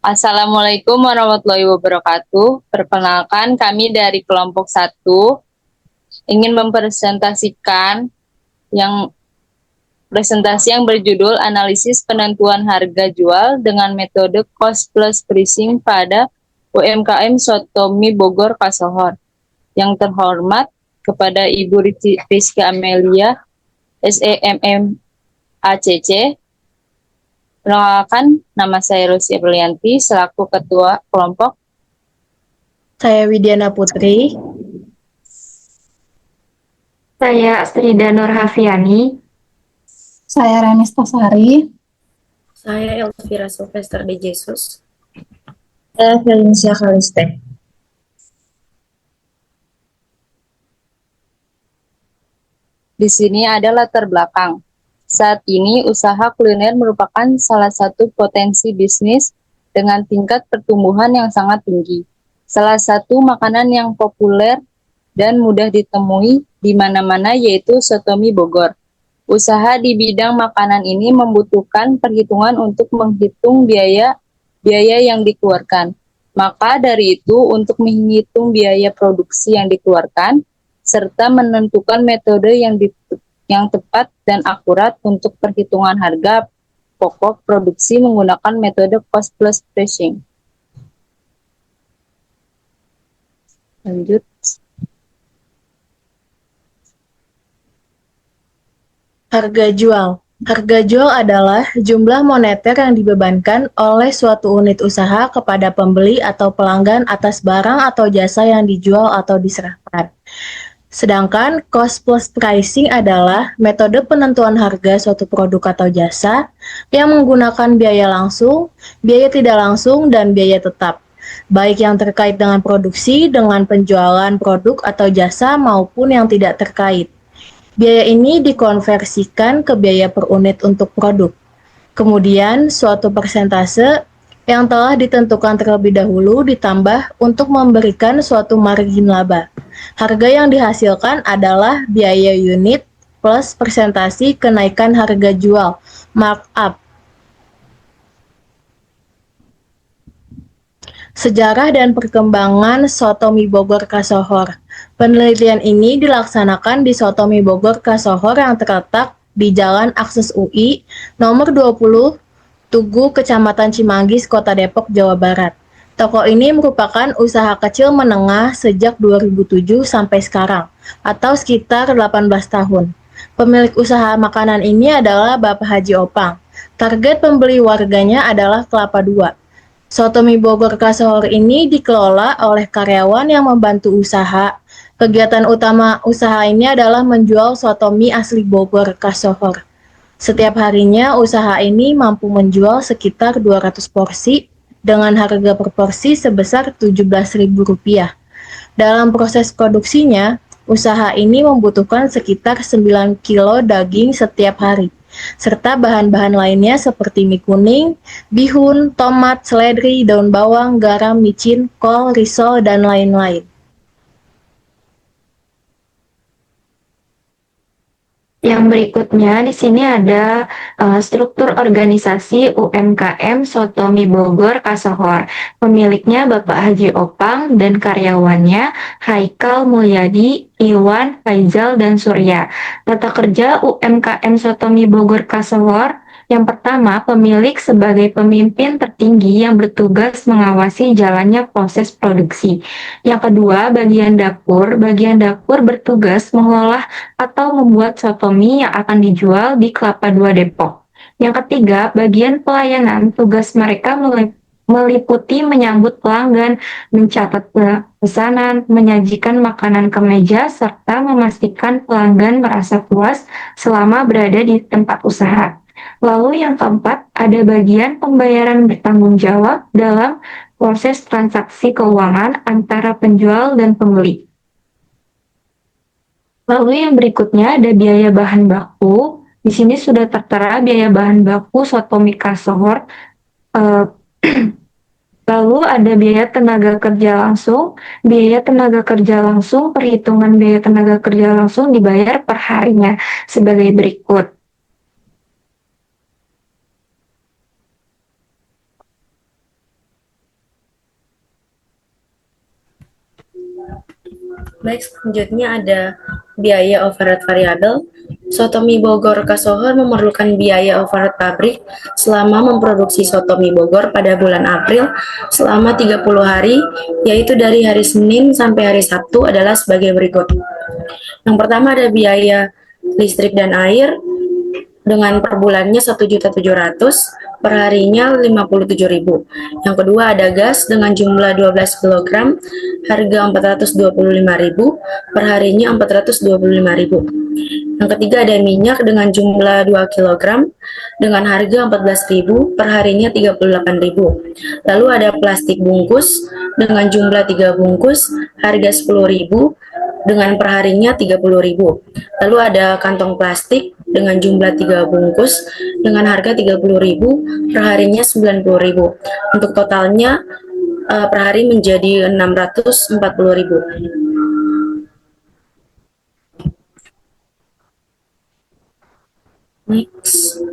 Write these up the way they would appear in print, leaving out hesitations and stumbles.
Assalamualaikum warahmatullahi wabarakatuh. Perkenalkan, kami dari kelompok satu ingin mempresentasikan yang presentasi yang berjudul Analisis Penentuan Harga Jual dengan Metode Cost Plus Pricing pada UMKM Sotomi Bogor Kasohor. Yang terhormat kepada Ibu Rizky Amelia, SEMM ACC. Perkenalkan, nama saya Rosia Berlianti selaku Ketua Kelompok. Saya Widiana Putri. Saya Astrida Nurhafiani. Saya Renis Tasari. Saya Elvira Sylvester de Jesus. Saya Felicia Kaliste. Di sini ada latar belakang. Saat ini, usaha kuliner merupakan salah satu potensi bisnis dengan tingkat pertumbuhan yang sangat tinggi. Salah satu makanan yang populer dan mudah ditemui di mana-mana yaitu sotomi Bogor. Usaha di bidang makanan ini membutuhkan perhitungan untuk menghitung biaya yang dikeluarkan. Maka dari itu, untuk menghitung biaya produksi yang dikeluarkan, serta menentukan metode yang tepat dan akurat untuk perhitungan harga pokok produksi menggunakan metode cost plus pricing. Lanjut. Harga jual. Harga jual adalah jumlah moneter yang dibebankan oleh suatu unit usaha kepada pembeli atau pelanggan atas barang atau jasa yang dijual atau diserahkan. Sedangkan cost plus pricing adalah metode penentuan harga suatu produk atau jasa yang menggunakan biaya langsung, biaya tidak langsung, dan biaya tetap, baik yang terkait dengan produksi, dengan penjualan produk atau jasa maupun yang tidak terkait. Biaya ini dikonversikan ke biaya per unit untuk produk. Kemudian, suatu persentase yang telah ditentukan terlebih dahulu ditambah untuk memberikan suatu margin laba. Harga yang dihasilkan adalah biaya unit plus persentasi kenaikan harga jual, markup. Sejarah dan perkembangan Sotomi Bogor Kasohor. Penelitian ini dilaksanakan di Sotomi Bogor Kasohor yang terletak di Jalan Akses UI nomor 20, Tugu, Kecamatan Cimanggis, Kota Depok, Jawa Barat. Toko ini merupakan usaha kecil menengah sejak 2007 sampai sekarang, atau sekitar 18 tahun. Pemilik usaha makanan ini adalah Bapak Haji Opang. Target pembeli warganya adalah Kelapa II. Sotomi Bogor Kasohor ini dikelola oleh karyawan yang membantu usaha. Kegiatan utama usaha ini adalah menjual sotomi asli Bogor Kasohor. Setiap harinya usaha ini mampu menjual sekitar 200 porsi dengan harga per porsi sebesar Rp17.000. Dalam proses produksinya, usaha ini membutuhkan sekitar 9 kilo daging setiap hari, serta bahan-bahan lainnya seperti mie kuning, bihun, tomat, seledri, daun bawang, garam, micin, kol, risol, dan lain-lain. Yang berikutnya di sini ada struktur organisasi UMKM Sotomi Bogor Kasohor. Pemiliknya Bapak Haji Opang dan karyawannya Haikal Mulyadi, Iwan, Faizal, dan Surya. Tata kerja UMKM Sotomi Bogor Kasohor. Yang pertama, pemilik sebagai pemimpin tertinggi yang bertugas mengawasi jalannya proses produksi. Yang kedua, bagian dapur. Bagian dapur bertugas mengolah atau membuat sotomi yang akan dijual di Kelapa II Depok. Yang ketiga, bagian pelayanan. Tugas mereka meliputi menyambut pelanggan, mencatat pesanan, menyajikan makanan ke meja, serta memastikan pelanggan merasa puas selama berada di tempat usaha. Lalu yang keempat, ada bagian pembayaran bertanggung jawab dalam proses transaksi keuangan antara penjual dan pembeli. Lalu yang berikutnya ada biaya bahan baku. Di sini sudah tertera biaya bahan baku sotomi Kasohor. Lalu ada biaya tenaga kerja langsung. Biaya tenaga kerja langsung, perhitungan biaya tenaga kerja langsung dibayar per harinya sebagai berikut. Baik, selanjutnya ada biaya overhead variabel. Soto mie Bogor Kasohor memerlukan biaya overhead pabrik selama memproduksi soto mie Bogor pada bulan April selama 30 hari, yaitu dari hari Senin sampai hari Sabtu adalah sebagai berikut. Yang pertama ada biaya listrik dan air dengan per bulannya 1.700.000, per harinya 57.000. Yang kedua ada gas dengan jumlah 12 kg, harga 425.000, per harinya 425.000. Yang ketiga ada minyak dengan jumlah 2 kg dengan harga 14.000, per harinya 38.000. Lalu ada plastik bungkus dengan jumlah 3 bungkus, harga 10.000 dengan perharinya 30.000. Lalu ada kantong plastik dengan jumlah 3 bungkus dengan harga 30.000, perharinya 90.000. Untuk totalnya per hari menjadi 640.000. Next.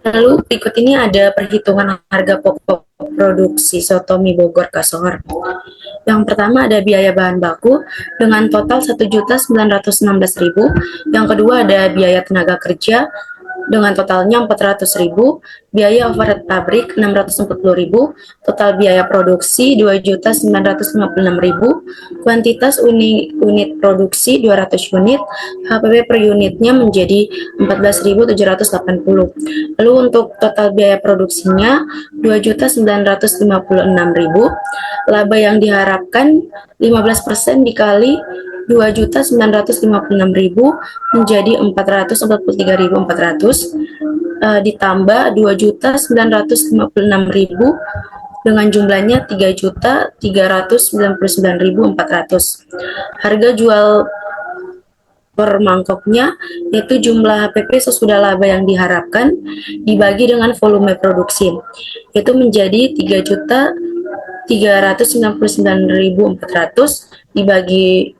Lalu berikut ini ada perhitungan harga pokok produksi soto mie Bogor Kasohor. Yang pertama ada biaya bahan baku dengan total 1.916.000. Yang kedua ada biaya tenaga kerja dengan totalnya 400.000, biaya overhead pabrik 640.000, total biaya produksi 2.956.000, kuantitas unit produksi 200 unit, HPP per unitnya menjadi 14.780. Lalu untuk total biaya produksinya 2.956.000, laba yang diharapkan 15% dikali 2.956.000 menjadi 443.400, ditambah 2.956.000 dengan jumlahnya 3.399.400. Harga jual per mangkoknya yaitu jumlah HPP sesudah laba yang diharapkan dibagi dengan volume produksi, itu menjadi 3.399.400 dibagi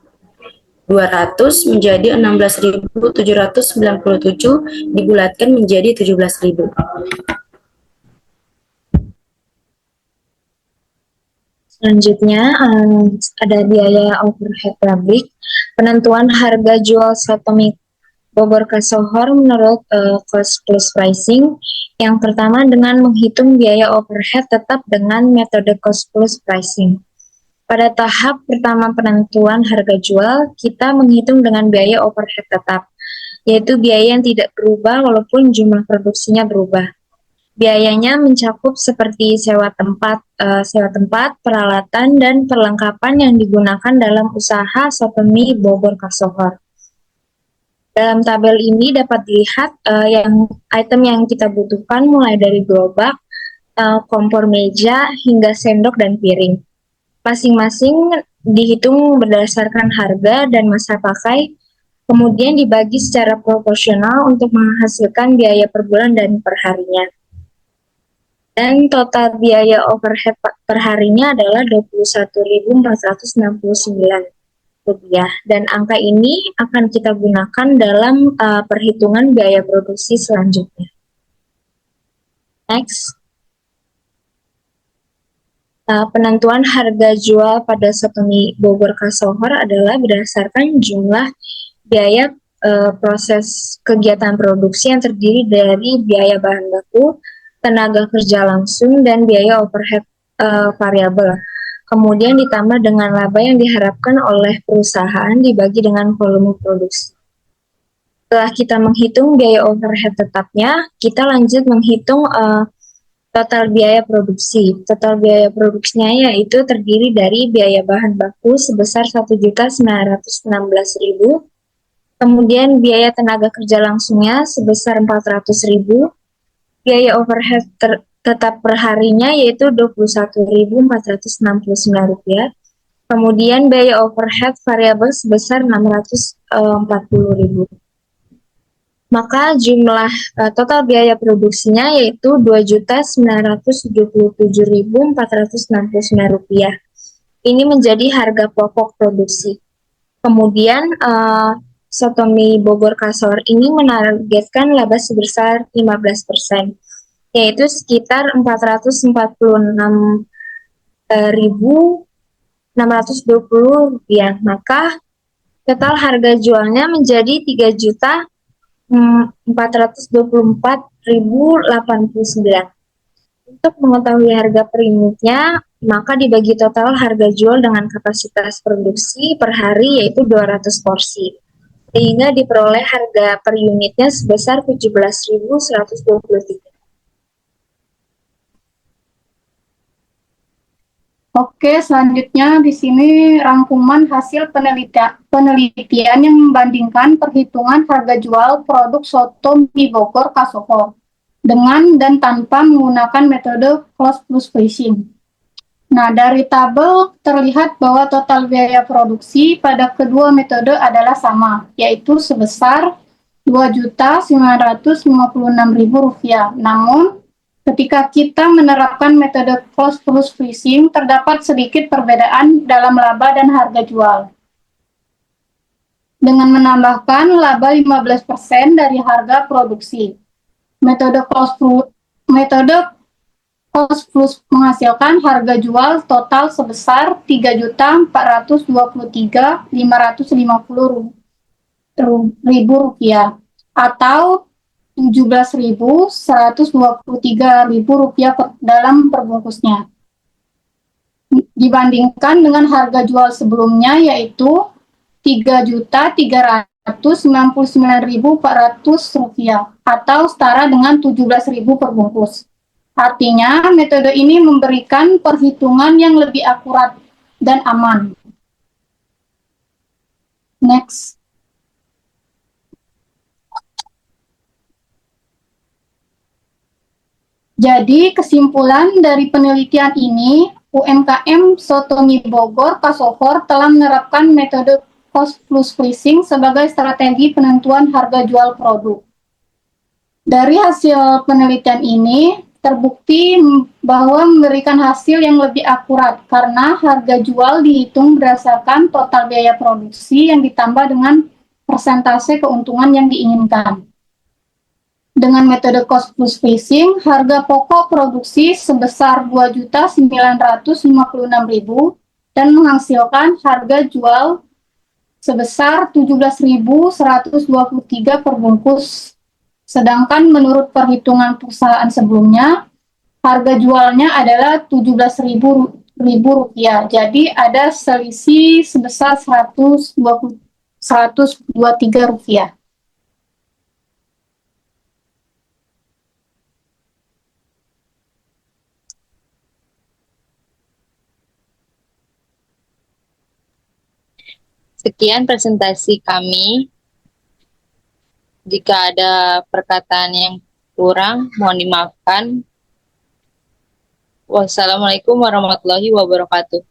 200 menjadi 16.797, dibulatkan menjadi 17.000. Selanjutnya ada biaya overhead pabrik. Penentuan harga jual soto mie Bogor Kasohor menurut cost plus pricing. Yang pertama dengan menghitung biaya overhead tetap dengan metode cost plus pricing. Pada tahap pertama penentuan harga jual, kita menghitung dengan biaya overhead tetap, yaitu biaya yang tidak berubah walaupun jumlah produksinya berubah. Biayanya mencakup seperti sewa tempat, peralatan, dan perlengkapan yang digunakan dalam usaha soto mie Bogor Kasohor. Dalam tabel ini dapat dilihat item yang kita butuhkan mulai dari gerobak, kompor meja, hingga sendok dan piring. Masing-masing dihitung berdasarkan harga dan masa pakai, kemudian dibagi secara proporsional untuk menghasilkan biaya per bulan dan per harinya. Dan total biaya overhead per harinya adalah Rp21.469. Dan angka ini akan kita gunakan dalam perhitungan biaya produksi selanjutnya. Next. Penentuan harga jual pada soto mie Bogor Kasohor adalah berdasarkan jumlah biaya proses kegiatan produksi yang terdiri dari biaya bahan baku, tenaga kerja langsung, dan biaya overhead variabel. Kemudian ditambah dengan laba yang diharapkan oleh perusahaan dibagi dengan volume produksi. Setelah kita menghitung biaya overhead tetapnya, kita lanjut menghitung total biaya produksi. Total biaya produksinya yaitu terdiri dari biaya bahan baku sebesar 1.916.000, kemudian biaya tenaga kerja langsungnya sebesar 400.000, biaya overhead tetap per harinya yaitu Rp21.469, kemudian biaya overhead variabel sebesar 640.000. Maka jumlah total biaya produksinya yaitu Rp2.977.469. Ini menjadi harga pokok produksi. Kemudian soto mie Bogor Kasohor ini menargetkan laba sebesar 15%, yaitu sekitar 446.620 rupiah. Maka total harga jualnya menjadi 3.424.089. Untuk mengetahui harga per unitnya, maka dibagi total harga jual dengan kapasitas produksi per hari yaitu 200 porsi. Sehingga diperoleh harga per unitnya sebesar 17.123. Oke, selanjutnya di sini rangkuman hasil penelitian yang membandingkan perhitungan harga jual produk soto mie Bogor Kasohor dengan dan tanpa menggunakan metode cost plus pricing. Nah, dari tabel terlihat bahwa total biaya produksi pada kedua metode adalah sama, yaitu sebesar Rp2.956.000. Namun, ketika kita menerapkan metode cost plus pricing, terdapat sedikit perbedaan dalam laba dan harga jual. Dengan menambahkan laba 15% dari harga produksi. Metode cost plus menghasilkan harga jual total sebesar Rp3.423.550 atau Rp17.123.000 dalam perbungkusnya. Dibandingkan dengan harga jual sebelumnya yaitu Rp3.399.400 atau setara dengan Rp17.000 per bungkus. Artinya, metode ini memberikan perhitungan yang lebih akurat dan aman. Next. Jadi, kesimpulan dari penelitian ini, UMKM Soto Mie Bogor Kasohor telah menerapkan metode cost plus pricing sebagai strategi penentuan harga jual produk. Dari hasil penelitian ini, terbukti bahwa memberikan hasil yang lebih akurat karena harga jual dihitung berdasarkan total biaya produksi yang ditambah dengan persentase keuntungan yang diinginkan. Dengan metode cost plus pricing, harga pokok produksi sebesar Rp2.956.000 dan menghasilkan harga jual sebesar Rp17.123 per bungkus. Sedangkan menurut perhitungan perusahaan sebelumnya, harga jualnya adalah Rp17.000. Jadi ada selisih sebesar Rp123. Sekian presentasi kami. Jika ada perkataan yang kurang, mohon dimaafkan. Wassalamualaikum warahmatullahi wabarakatuh.